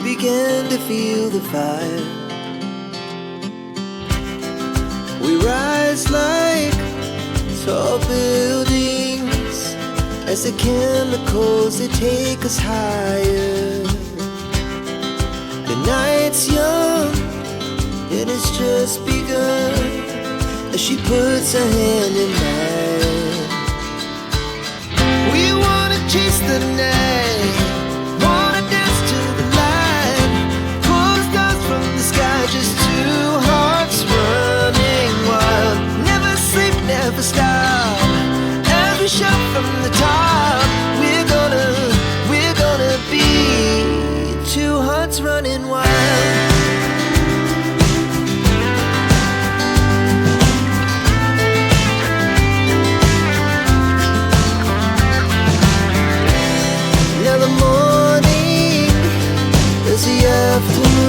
we began to feel the fire. We rise like tall buildings as the chemicals, they take us higher. The night's young and it's just begun as she puts her hand in mine. We wanna chase the night, wanna dance to the light, pull stars from the sky, just two hearts running wild. Never sleep, never stop, as we shout from the top. We're gonna be two hearts running wild. Now the morning is the afternoon.